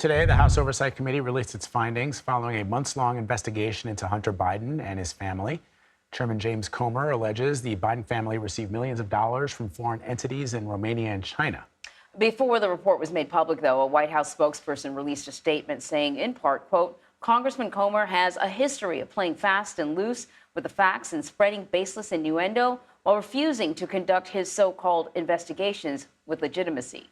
Today, the House Oversight Committee released its findings following a months-long investigation into Hunter Biden and his family. Chairman James Comer alleges the Biden family received millions of dollars from foreign entities in Romania and China. Before the report was made public, though, a White House spokesperson released a statement saying, in part, quote, Congressman Comer has a history of playing fast and loose with the facts and spreading baseless innuendo while refusing to conduct his so-called investigations with legitimacy.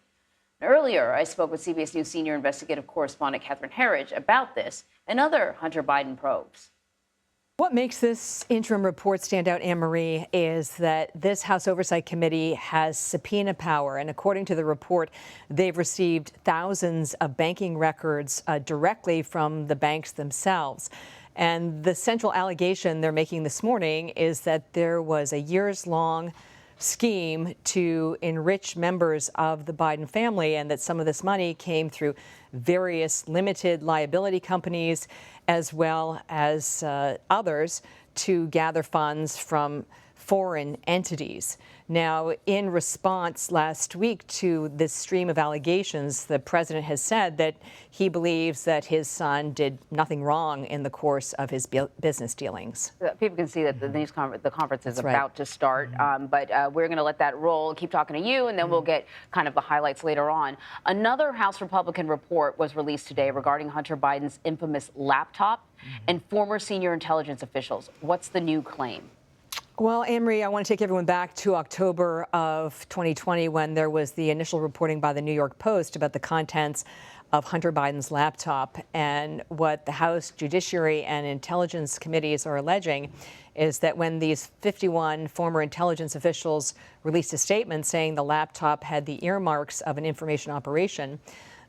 Earlier, I spoke with CBS News senior investigative correspondent Catherine Herridge about this and other Hunter Biden probes. What makes this interim report stand out, Anne-Marie, is that this House Oversight Committee has subpoena power. And according to the report, they've received thousands of banking records directly from the banks themselves. And the central allegation they're making this morning is that there was a years-long scheme to enrich members of the Biden family, and that some of this money came through various limited liability companies as well as others to gather funds from foreign entities. Now, in response last week to this stream of allegations, the president has said that he believes that his son did nothing wrong in the course of his business dealings. People can see that the conference is about to start, but we're going to let that roll, keep talking to you, and then we'll get kind of the highlights later on. Another House Republican report was released today regarding Hunter Biden's infamous laptop and former senior intelligence officials. What's the new claim? Well, Anne-Marie, I want to take everyone back to October of 2020 when there was the initial reporting by the New York Post about the contents of Hunter Biden's laptop. And what the House Judiciary and Intelligence Committees are alleging is that when these 51 former intelligence officials released a statement saying the laptop had the earmarks of an information operation,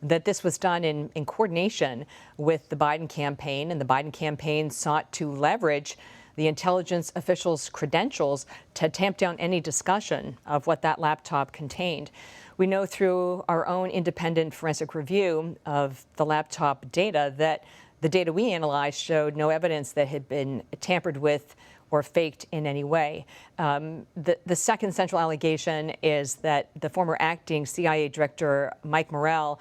that this was done in coordination with the Biden campaign, and the Biden campaign sought to leverage the intelligence officials' credentials to tamp down any discussion of what that laptop contained. We know through our own independent forensic review of the laptop data that the data we analyzed showed no evidence that had been tampered with or faked in any way. The second central allegation is that the former acting CIA director, Mike Morrell,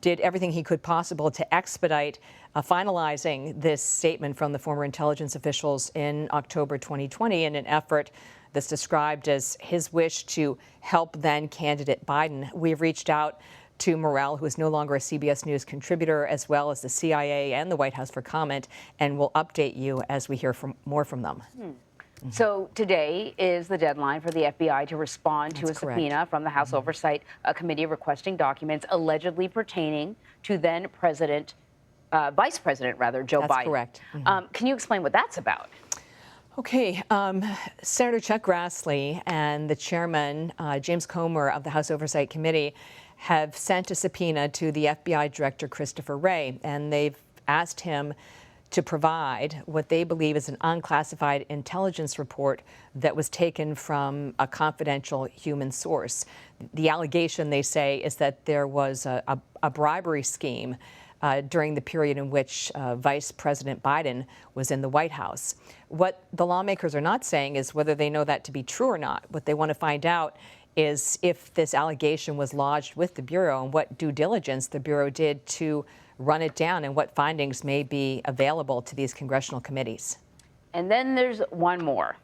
did everything he could possible to expedite finalizing this statement from the former intelligence officials in October 2020 in an effort that's described as his wish to help then candidate Biden. We've reached out to Morrell, who is no longer a CBS News contributor, as well as the CIA and the White House for comment, and we'll update you as we hear more from them. So today is the deadline for the FBI to respond to a subpoena from the House Oversight Committee requesting documents allegedly pertaining to then Vice President Joe Biden. That's correct. Can you explain what that's about? Okay, Senator Chuck Grassley and the chairman, James Comer of the House Oversight Committee, have sent a subpoena to the FBI Director Christopher Wray, and they've asked him to provide what they believe is an unclassified intelligence report that was taken from a confidential human source. The allegation, they say, is that there was a bribery scheme during the period in which Vice President Biden was in the White House. What the lawmakers are not saying is whether they know that to be true or not. What they want to find out is if this allegation was lodged with the Bureau and what due diligence the Bureau did to run it down and what findings may be available to these congressional committees. And then there's one more.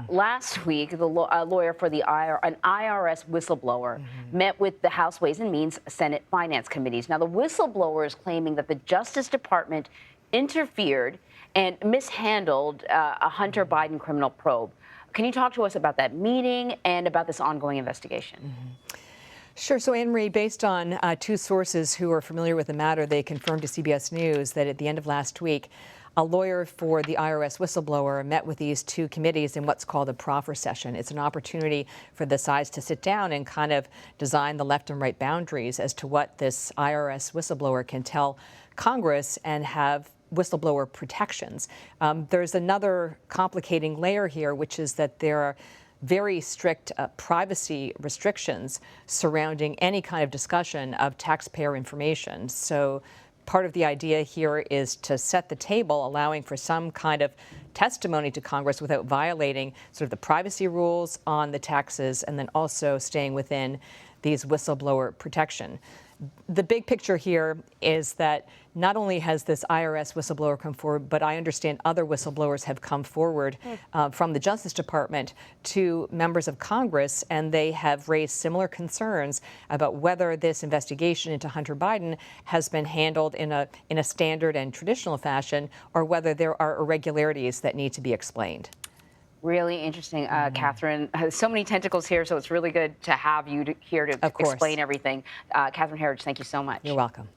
Last week, the lawyer for an IRS whistleblower met with the House Ways and Means Senate Finance Committees. Now, the whistleblower is claiming that the Justice Department interfered and mishandled a Hunter Biden criminal probe. Can you talk to us about that meeting and about this ongoing investigation? Sure. So, Anne-Marie, based on two sources who are familiar with the matter, they confirmed to CBS News that at the end of last week, a lawyer for the IRS whistleblower met with these two committees in what's called a proffer session. It's an opportunity for the sides to sit down and kind of design the left and right boundaries as to what this IRS whistleblower can tell Congress and have whistleblower protections. There's another complicating layer here, which is that there are very strict privacy restrictions surrounding any kind of discussion of taxpayer information. So part of the idea here is to set the table, allowing for some kind of testimony to Congress without violating sort of the privacy rules on the taxes, and then also staying within these whistleblower protection. The big picture here is that not only has this IRS whistleblower come forward, but I understand other whistleblowers have come forward from the Justice Department to members of Congress, and they have raised similar concerns about whether this investigation into Hunter Biden has been handled in a standard and traditional fashion, or whether there are irregularities that need to be explained. Really interesting, Catherine. So many tentacles here, so it's really good to have you here to Of course. explain everything. Catherine Herridge, thank you so much. You're welcome.